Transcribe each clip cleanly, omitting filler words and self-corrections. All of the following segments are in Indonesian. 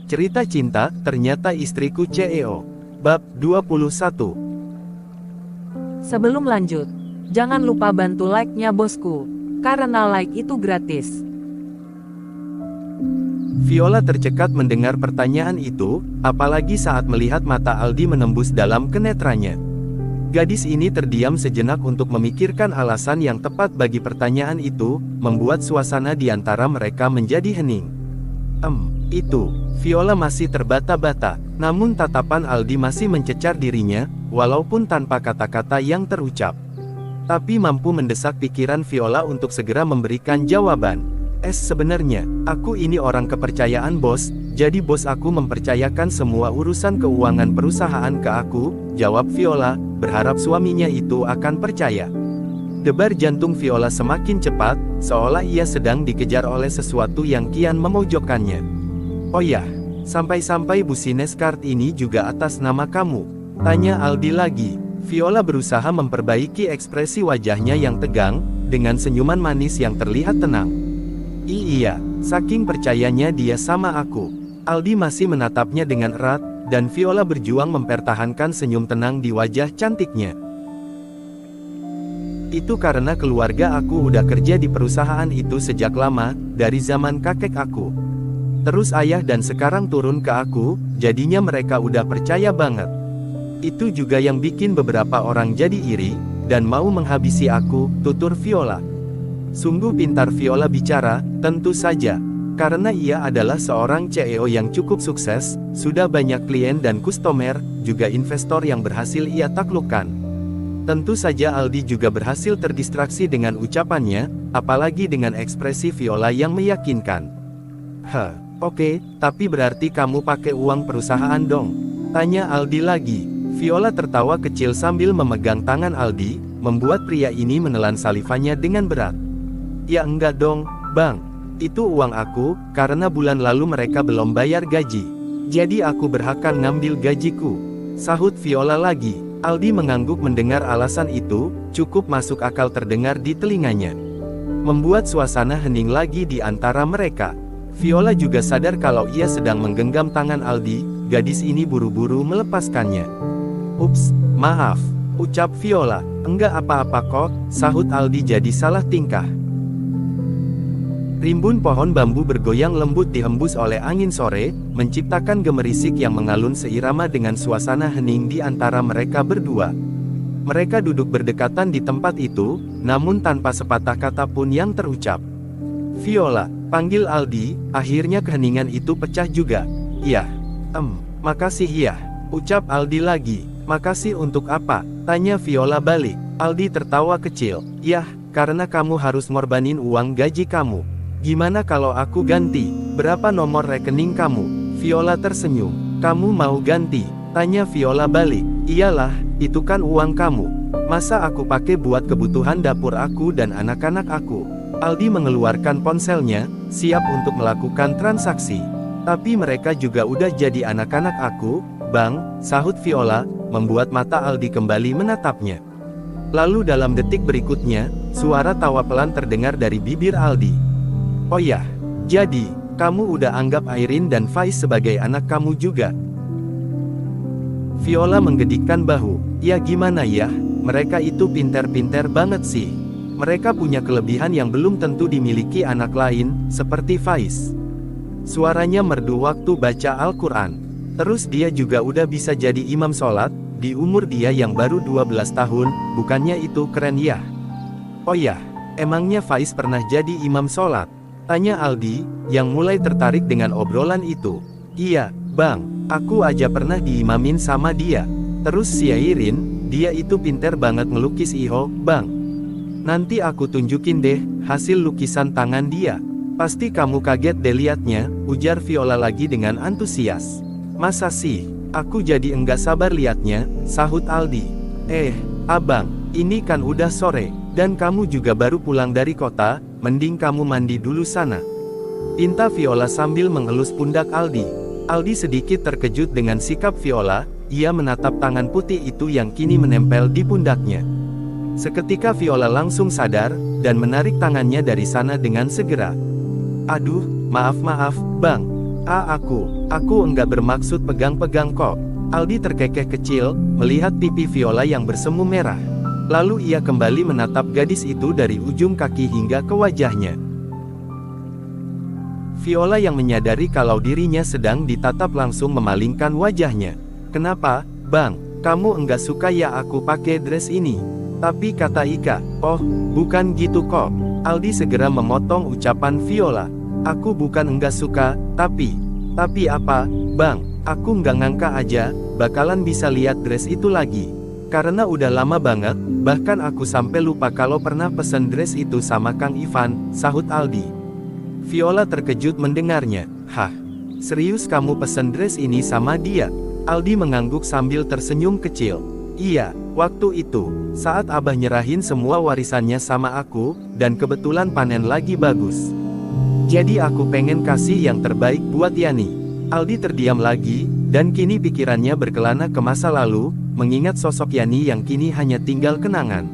Cerita cinta, ternyata istriku CEO. Bab 21. Sebelum lanjut, jangan lupa bantu like-nya bosku, karena like itu gratis. Viola tercekat mendengar pertanyaan itu, apalagi saat melihat mata Aldi menembus dalam kenetranya. Gadis ini terdiam sejenak untuk memikirkan alasan yang tepat bagi pertanyaan itu, membuat suasana di antara mereka menjadi hening. Itu, Viola masih terbata-bata, namun tatapan Aldi masih mencecar dirinya, walaupun tanpa kata-kata yang terucap. Tapi mampu mendesak pikiran Viola untuk segera memberikan jawaban. Sebenarnya, aku ini orang kepercayaan bos, jadi bos aku mempercayakan semua urusan keuangan perusahaan ke aku, jawab Viola, berharap suaminya itu akan percaya. Debar jantung Viola semakin cepat, seolah ia sedang dikejar oleh sesuatu yang kian memojokkannya. Oh ya, sampai-sampai business card ini juga atas nama kamu? Tanya Aldi lagi. Viola berusaha memperbaiki ekspresi wajahnya yang tegang, dengan senyuman manis yang terlihat tenang. Iya, saking percayanya dia sama aku. Aldi masih menatapnya dengan erat, dan Viola berjuang mempertahankan senyum tenang di wajah cantiknya. Itu karena keluarga aku udah kerja di perusahaan itu sejak lama, dari zaman kakek aku. Terus ayah dan sekarang turun ke aku, jadinya mereka udah percaya banget. Itu juga yang bikin beberapa orang jadi iri, dan mau menghabisi aku, tutur Viola. Sungguh pintar Viola bicara, tentu saja. Karena ia adalah seorang CEO yang cukup sukses, sudah banyak klien dan customer, juga investor yang berhasil ia taklukkan. Tentu saja Aldi juga berhasil terdistraksi dengan ucapannya, apalagi dengan ekspresi Viola yang meyakinkan. Oke, tapi berarti kamu pakai uang perusahaan dong? Tanya Aldi lagi. Viola tertawa kecil sambil memegang tangan Aldi, membuat pria ini menelan salivanya dengan berat. Ya enggak dong, Bang. Itu uang aku, karena bulan lalu mereka belum bayar gaji. Jadi aku berhak ngambil gajiku. Sahut Viola lagi. Aldi mengangguk mendengar alasan itu, cukup masuk akal terdengar di telinganya. Membuat suasana hening lagi di antara mereka. Viola juga sadar kalau ia sedang menggenggam tangan Aldi, gadis ini buru-buru melepaskannya. Ups, maaf, ucap Viola. Enggak apa-apa kok, sahut Aldi jadi salah tingkah. Rimbun pohon bambu bergoyang lembut dihembus oleh angin sore, menciptakan gemerisik yang mengalun seirama dengan suasana hening di antara mereka berdua. Mereka duduk berdekatan di tempat itu, namun tanpa sepatah kata pun yang terucap. Viola, panggil Aldi, akhirnya keheningan itu pecah juga. Iya. Makasih ya, ucap Aldi lagi. Makasih untuk apa? Tanya Viola balik. Aldi tertawa kecil. Yah, karena kamu harus ngorbanin uang gaji kamu. Gimana kalau aku ganti? Berapa nomor rekening kamu? Viola tersenyum. Kamu mau ganti? Tanya Viola balik. Iyalah, itu kan uang kamu. Masa aku pakai buat kebutuhan dapur aku dan anak-anak aku? Aldi mengeluarkan ponselnya, siap untuk melakukan transaksi. Tapi mereka juga udah jadi anak-anak aku, Bang, sahut Viola, membuat mata Aldi kembali menatapnya. Lalu dalam detik berikutnya, suara tawa pelan terdengar dari bibir Aldi. Oh ya, jadi, kamu udah anggap Airin dan Faiz sebagai anak kamu juga? Viola menggedikkan bahu. Ya gimana ya, mereka itu pinter-pinter banget sih. Mereka punya kelebihan yang belum tentu dimiliki anak lain, seperti Faiz. Suaranya merdu waktu baca Al-Quran. Terus dia juga udah bisa jadi imam sholat, di umur dia yang baru 12 tahun, bukannya itu keren ya? Oh ya, emangnya Faiz pernah jadi imam sholat? Tanya Aldi, yang mulai tertarik dengan obrolan itu. Iya, Bang, aku aja pernah diimamin sama dia. Terus si Airin, dia itu pinter banget ngelukis Iho, Bang. Nanti aku tunjukin deh, hasil lukisan tangan dia. Pasti kamu kaget deh liatnya, ujar Viola lagi dengan antusias. Masa sih? Aku jadi enggak sabar liatnya, sahut Aldi. Abang, ini kan udah sore, dan kamu juga baru pulang dari kota, mending kamu mandi dulu sana. Pinta Viola sambil mengelus pundak Aldi. Aldi sedikit terkejut dengan sikap Viola, ia menatap tangan putih itu yang kini menempel di pundaknya. Seketika Viola langsung sadar, dan menarik tangannya dari sana dengan segera. Aduh, maaf, Bang. Aku enggak bermaksud pegang-pegang kok. Aldi terkekeh kecil, melihat pipi Viola yang bersemu merah. Lalu ia kembali menatap gadis itu dari ujung kaki hingga ke wajahnya. Viola yang menyadari kalau dirinya sedang ditatap langsung memalingkan wajahnya. Kenapa, Bang? Kamu enggak suka ya aku pakai dress ini? Tapi kata Ika, oh, bukan gitu kok. Aldi segera memotong ucapan Viola. Aku bukan enggak suka, tapi apa, Bang? Aku nggak ngangka aja, bakalan bisa lihat dress itu lagi. Karena udah lama banget, bahkan aku sampai lupa kalau pernah pesen dress itu sama Kang Ivan, sahut Aldi. Viola terkejut mendengarnya. Hah? Serius kamu pesen dress ini sama dia? Aldi mengangguk sambil tersenyum kecil. Iya, waktu itu, saat Abah nyerahin semua warisannya sama aku, dan kebetulan panen lagi bagus. Jadi aku pengen kasih yang terbaik buat Yani. Aldi terdiam lagi, dan kini pikirannya berkelana ke masa lalu, mengingat sosok Yani yang kini hanya tinggal kenangan.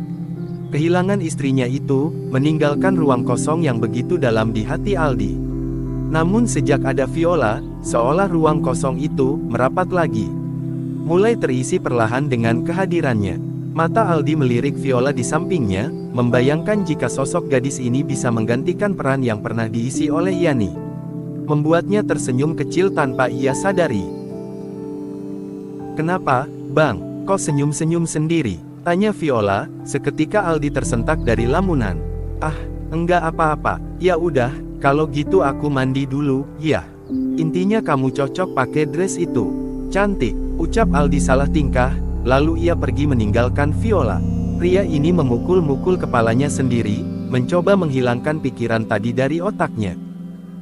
Kehilangan istrinya itu, meninggalkan ruang kosong yang begitu dalam di hati Aldi. Namun sejak ada Viola, seolah ruang kosong itu, merapat lagi. Mulai terisi perlahan dengan kehadirannya. Mata Aldi melirik Viola di sampingnya, membayangkan jika sosok gadis ini bisa menggantikan peran yang pernah diisi oleh Yani. Membuatnya tersenyum kecil tanpa ia sadari. Kenapa, Bang, kok senyum-senyum sendiri? Tanya Viola, seketika Aldi tersentak dari lamunan. Ah, enggak apa-apa, ya udah, kalau gitu aku mandi dulu, ya. Intinya kamu cocok pakai dress itu. Cantik, ucap Aldi salah tingkah, lalu ia pergi meninggalkan Viola. Pria ini memukul-mukul kepalanya sendiri, mencoba menghilangkan pikiran tadi dari otaknya.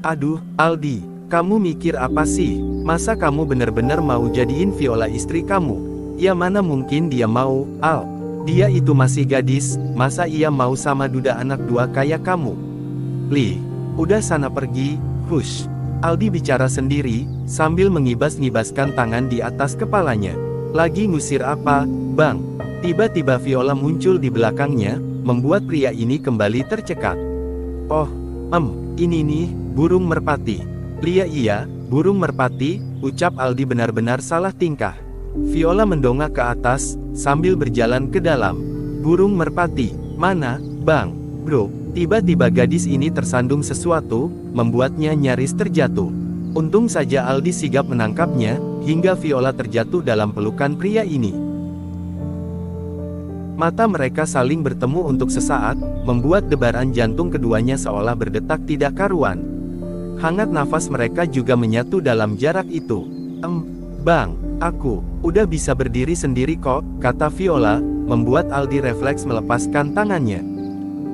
Aduh, Aldi, kamu mikir apa sih? Masa kamu benar-benar mau jadiin Viola istri kamu? Ya mana mungkin dia mau, Al. Dia itu masih gadis, masa ia mau sama duda anak dua kayak kamu? Li, udah sana pergi, hush. Aldi bicara sendiri, sambil mengibas-ngibaskan tangan di atas kepalanya. Lagi ngusir apa, Bang? Tiba-tiba Viola muncul di belakangnya, membuat pria ini kembali tercekat. Oh, ini nih, burung merpati. Iya, burung merpati, ucap Aldi benar-benar salah tingkah. Viola mendongak ke atas, sambil berjalan ke dalam. Burung merpati, mana, Bang? Bro, tiba-tiba gadis ini tersandung sesuatu, membuatnya nyaris terjatuh. Untung saja Aldi sigap menangkapnya, hingga Viola terjatuh dalam pelukan pria ini. Mata mereka saling bertemu untuk sesaat, membuat debaran jantung keduanya seolah berdetak tidak karuan. Hangat nafas mereka juga menyatu dalam jarak itu. Bang, aku udah bisa berdiri sendiri kok, kata Viola, membuat Aldi refleks melepaskan tangannya.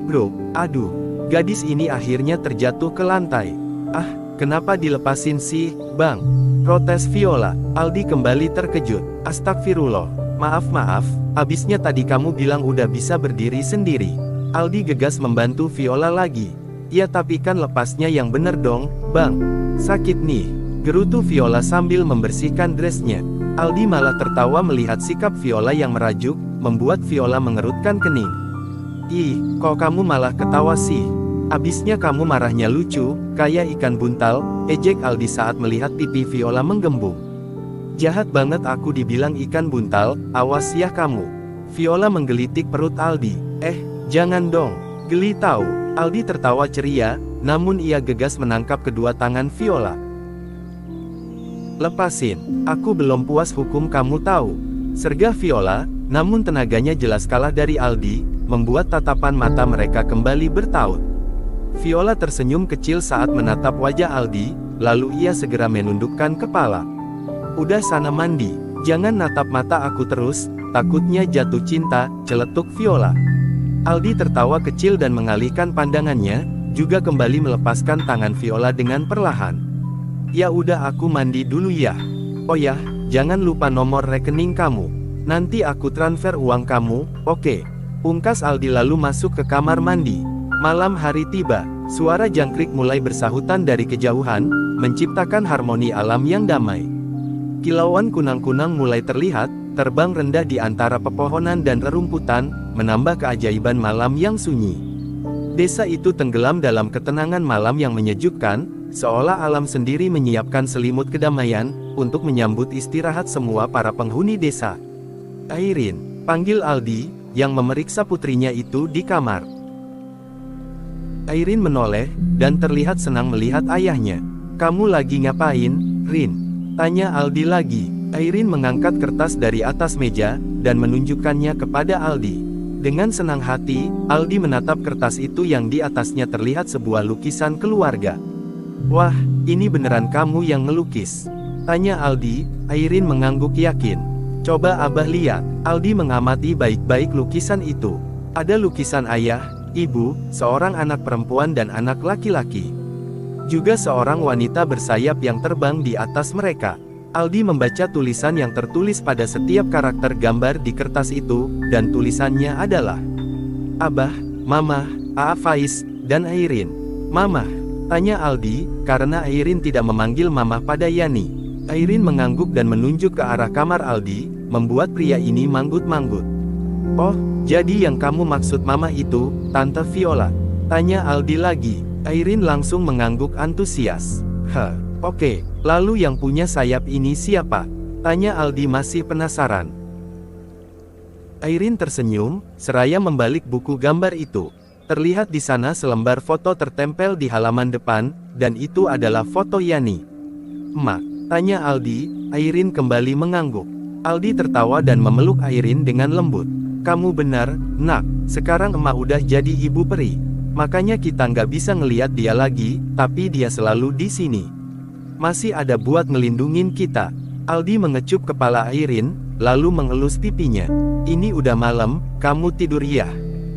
Bro, aduh, gadis ini akhirnya terjatuh ke lantai. Ah, kenapa dilepasin sih, Bang? Protes Viola. Aldi kembali terkejut. Astagfirullah. Maaf, abisnya tadi kamu bilang udah bisa berdiri sendiri. Aldi gegas membantu Viola lagi. Ya tapi kan lepasnya yang bener dong, Bang. Sakit nih, gerutu Viola sambil membersihkan dressnya. Aldi malah tertawa melihat sikap Viola yang merajuk, membuat Viola mengerutkan kening. Ih, kok kamu malah ketawa sih? Abisnya kamu marahnya lucu, kayak ikan buntal, ejek Aldi saat melihat pipi Viola menggembung. Jahat banget aku dibilang ikan buntal, awas ya kamu. Viola menggelitik perut Aldi. Jangan dong, geli tahu. Aldi tertawa ceria, namun ia gegas menangkap kedua tangan Viola. Lepasin, aku belum puas hukum kamu tahu. Sergah Viola, namun tenaganya jelas kalah dari Aldi, membuat tatapan mata mereka kembali bertaut. Viola tersenyum kecil saat menatap wajah Aldi, lalu ia segera menundukkan kepala. Udah sana mandi, jangan natap mata aku terus, takutnya jatuh cinta, celetuk Viola. Aldi tertawa kecil dan mengalihkan pandangannya, juga kembali melepaskan tangan Viola dengan perlahan. Ya udah aku mandi dulu ya. Oh ya, jangan lupa nomor rekening kamu. Nanti aku transfer uang kamu, oke? Pungkas Aldi lalu masuk ke kamar mandi. Malam hari tiba, suara jangkrik mulai bersahutan dari kejauhan, menciptakan harmoni alam yang damai. Kilauan kunang-kunang mulai terlihat, terbang rendah di antara pepohonan dan rerumputan, menambah keajaiban malam yang sunyi. Desa itu tenggelam dalam ketenangan malam yang menyejukkan, seolah alam sendiri menyiapkan selimut kedamaian, untuk menyambut istirahat semua para penghuni desa. Airin, panggil Aldi, yang memeriksa putrinya itu di kamar. Airin menoleh, dan terlihat senang melihat ayahnya. Kamu lagi ngapain, Rin? Tanya Aldi lagi. Airin mengangkat kertas dari atas meja, dan menunjukkannya kepada Aldi. Dengan senang hati, Aldi menatap kertas itu yang di atasnya terlihat sebuah lukisan keluarga. Wah, ini beneran kamu yang ngelukis? Tanya Aldi. Airin mengangguk yakin. Coba Abah lihat. Aldi mengamati baik-baik lukisan itu. Ada lukisan ayah, ibu, seorang anak perempuan dan anak laki-laki. Juga seorang wanita bersayap yang terbang di atas mereka. Aldi membaca tulisan yang tertulis pada setiap karakter gambar di kertas itu, dan tulisannya adalah Abah, Mamah, Aa Faiz, dan Airin. Mamah? Tanya Aldi, karena Airin tidak memanggil Mamah pada Yani. Airin mengangguk dan menunjuk ke arah kamar Aldi, membuat pria ini manggut-manggut. Oh, jadi yang kamu maksud Mamah itu, Tante Viola? Tanya Aldi lagi. Airin langsung mengangguk antusias. Oke, lalu yang punya sayap ini siapa? Tanya Aldi masih penasaran. Airin tersenyum, seraya membalik buku gambar itu. Terlihat di sana selembar foto tertempel di halaman depan, dan itu adalah foto Yani. Emak? Tanya Aldi. Airin kembali mengangguk. Aldi tertawa dan memeluk Airin dengan lembut. Kamu benar, nak, sekarang emak udah jadi ibu peri. Makanya kita nggak bisa ngeliat dia lagi, tapi dia selalu di sini. Masih ada buat ngelindungin kita. Aldi mengecup kepala Airin, lalu mengelus pipinya. Ini udah malam, kamu tidur ya?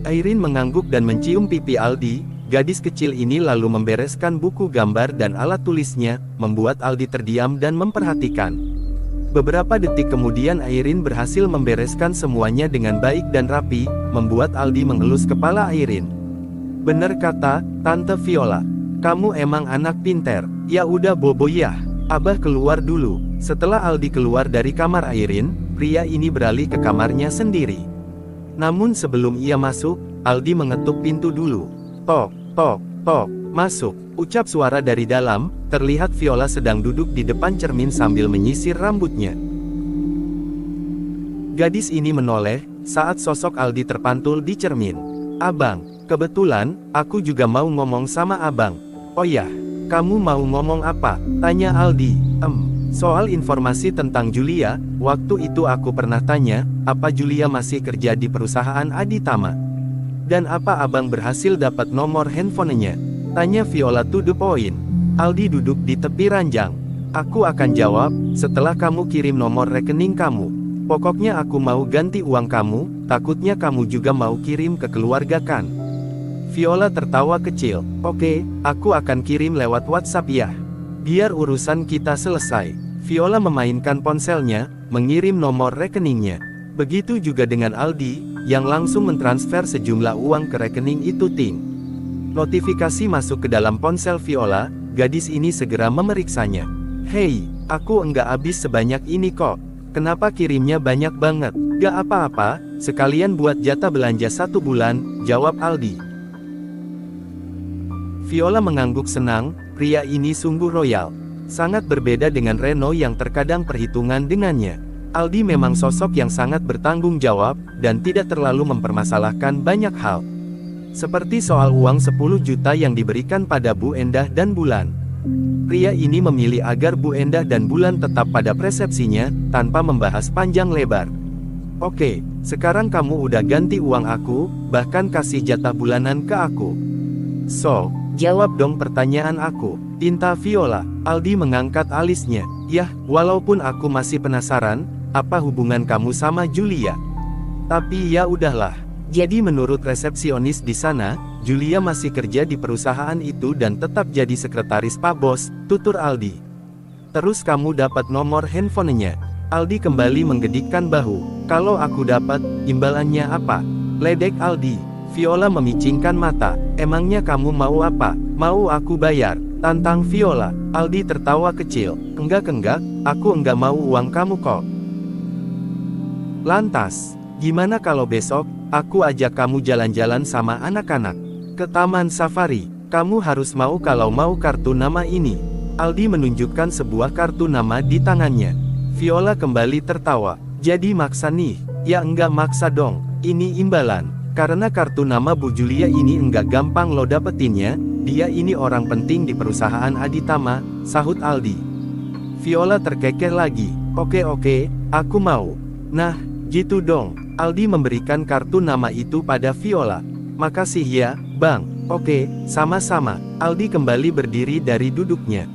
Airin mengangguk dan mencium pipi Aldi. Gadis kecil ini lalu membereskan buku gambar dan alat tulisnya, membuat Aldi terdiam dan memperhatikan. Beberapa detik kemudian Airin berhasil membereskan semuanya dengan baik dan rapi, membuat Aldi mengelus kepala Airin. Bener kata Tante Viola. Kamu emang anak pinter. Ya udah bobo ya. Abah keluar dulu. Setelah Aldi keluar dari kamar Airin, pria ini beralih ke kamarnya sendiri. Namun sebelum ia masuk, Aldi mengetuk pintu dulu. Tok, tok, tok, masuk. Ucap suara dari dalam. Terlihat Viola sedang duduk di depan cermin sambil menyisir rambutnya. Gadis ini menoleh, saat sosok Aldi terpantul di cermin. Abang, kebetulan, aku juga mau ngomong sama abang. Oh ya, kamu mau ngomong apa? Tanya Aldi. Soal informasi tentang Julia, waktu itu aku pernah tanya, apa Julia masih kerja di perusahaan Aditama? Dan apa abang berhasil dapat nomor handphonenya? Tanya Viola to the point. Aldi duduk di tepi ranjang. Aku akan jawab, setelah kamu kirim nomor rekening kamu. Pokoknya aku mau ganti uang kamu, takutnya kamu juga mau kirim ke keluarga kan? Viola tertawa kecil. Oke, aku akan kirim lewat WhatsApp ya. Biar urusan kita selesai. Viola memainkan ponselnya, mengirim nomor rekeningnya. Begitu juga dengan Aldi, yang langsung mentransfer sejumlah uang ke rekening itu ting. Notifikasi masuk ke dalam ponsel Viola, gadis ini segera memeriksanya. Hei, aku enggak habis sebanyak ini kok. Kenapa kirimnya banyak banget? Gak apa-apa, sekalian buat jatah belanja 1 bulan, jawab Aldi. Viola mengangguk senang, pria ini sungguh royal. Sangat berbeda dengan Reno yang terkadang perhitungan dengannya. Aldi memang sosok yang sangat bertanggung jawab, dan tidak terlalu mempermasalahkan banyak hal. Seperti soal uang 10 juta yang diberikan pada Bu Endah dan Bulan. Pria ini memilih agar Bu Endah dan Bulan tetap pada persepsinya, tanpa membahas panjang lebar. Oke, sekarang kamu udah ganti uang aku, bahkan kasih jatah bulanan ke aku. So, jawab dong pertanyaan aku. Tinta Viola. Aldi mengangkat alisnya. Yah, walaupun aku masih penasaran, apa hubungan kamu sama Julia? Tapi ya udahlah. Jadi menurut resepsionis di sana, Julia masih kerja di perusahaan itu dan tetap jadi sekretaris Pak Bos, tutur Aldi. Terus kamu dapat nomor handphonenya? Aldi kembali menggedikkan bahu. Kalau aku dapat, imbalannya apa? Ledek Aldi. Viola memicingkan mata. Emangnya kamu mau apa? Mau aku bayar? Tantang Viola. Aldi tertawa kecil. Enggak, aku enggak mau uang kamu kok. Lantas, gimana kalau besok, aku ajak kamu jalan-jalan sama anak-anak ke taman safari? Kamu harus mau kalau mau kartu nama ini. Aldi menunjukkan sebuah kartu nama di tangannya. Viola kembali tertawa. Jadi maksa nih? Ya enggak maksa dong, ini imbalan. Karena kartu nama Bu Julia ini enggak gampang lo dapetinnya, dia ini orang penting di perusahaan Aditama, sahut Aldi. Viola terkekeh lagi. Oke, aku mau. Nah, gitu dong. Aldi memberikan kartu nama itu pada Viola. Makasih ya, Bang. Oke, sama-sama. Aldi kembali berdiri dari duduknya.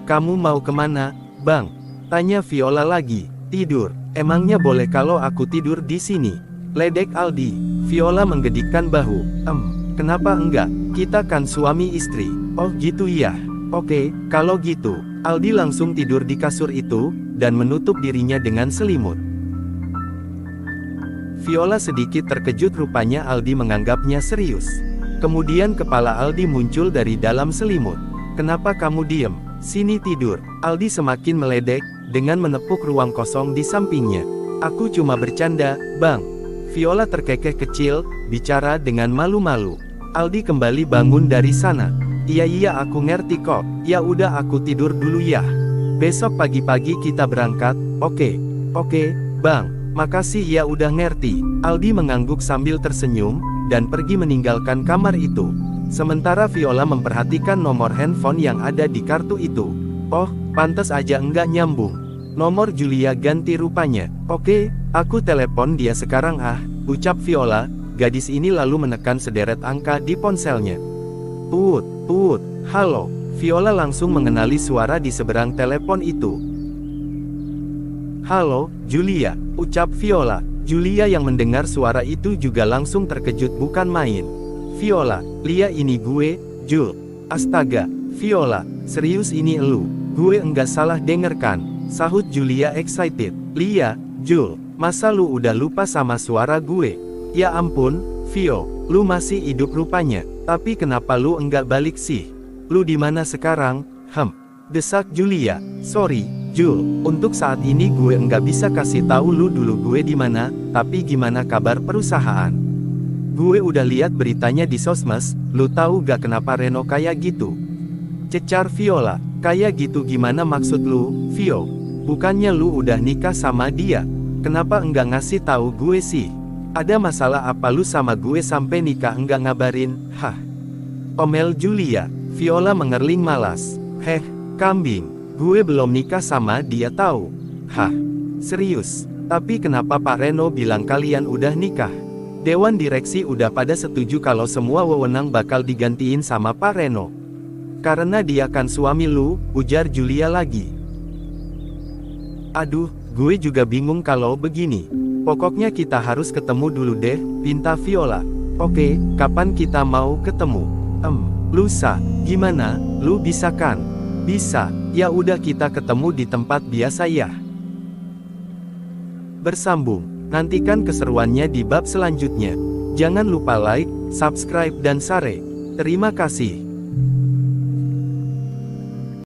Kamu mau kemana, Bang? Tanya Viola lagi. Tidur. Emangnya boleh kalau aku tidur di sini? Ledek Aldi. Viola menggedikkan bahu. Kenapa enggak? Kita kan suami istri. Oh gitu ya. Oke, kalau gitu. Aldi langsung tidur di kasur itu, dan menutup dirinya dengan selimut. Viola sedikit terkejut, rupanya Aldi menganggapnya serius. Kemudian kepala Aldi muncul dari dalam selimut. Kenapa kamu diem? Sini tidur. Aldi semakin meledek, dengan menepuk ruang kosong di sampingnya. Aku cuma bercanda, Bang. Viola terkekeh kecil, bicara dengan malu-malu. Aldi kembali bangun dari sana. Iya aku ngerti kok. Ya udah aku tidur dulu ya. Besok pagi-pagi kita berangkat. Oke, Bang. Makasih ya udah ngerti. Aldi mengangguk sambil tersenyum, dan pergi meninggalkan kamar itu. Sementara Viola memperhatikan nomor handphone yang ada di kartu itu. Oh, pantas aja enggak nyambung. Nomor Julia ganti rupanya. Oke, aku telepon dia sekarang ucap Viola. Gadis ini lalu menekan sederet angka di ponselnya. Put, halo. Viola langsung mengenali suara di seberang telepon itu. Halo, Julia, ucap Viola. Julia yang mendengar suara itu juga langsung terkejut bukan main. Viola, Lia ini gue, Jul. Astaga, Viola, serius ini elu? Gue enggak salah denger kan? Sahut Julia excited. Lia, Jul, masa lu udah lupa sama suara gue? Ya ampun, Vio, lu masih hidup rupanya. Tapi kenapa lu enggak balik sih? Lu di mana sekarang? Desak Julia. Sorry, Jul, untuk saat ini gue enggak bisa kasih tahu lu dulu gue di mana. Tapi gimana kabar perusahaan? Gue udah lihat beritanya di sosmed. Lu tahu gak kenapa Reno kayak gitu? Cecar Viola. Kayak gitu gimana maksud lu, Vio? Bukannya lu udah nikah sama dia? Kenapa enggak ngasih tahu gue sih? Ada masalah apa lu sama gue sampai nikah enggak ngabarin? Omel Julia. Viola mengerling malas. Kambing. Gue belum nikah sama dia tahu. Serius? Tapi kenapa Pak Reno bilang kalian udah nikah? Dewan direksi udah pada setuju kalau semua wewenang bakal digantiin sama Pak Reno. Karena dia kan suami lu, ujar Julia lagi. Aduh, gue juga bingung kalau begini. Pokoknya kita harus ketemu dulu deh, pinta Viola. Oke, kapan kita mau ketemu? Lusa, gimana? Lu bisa kan? Bisa, ya udah kita ketemu di tempat biasa ya. Bersambung. Nantikan keseruannya di bab selanjutnya. Jangan lupa like, subscribe dan share. Terima kasih.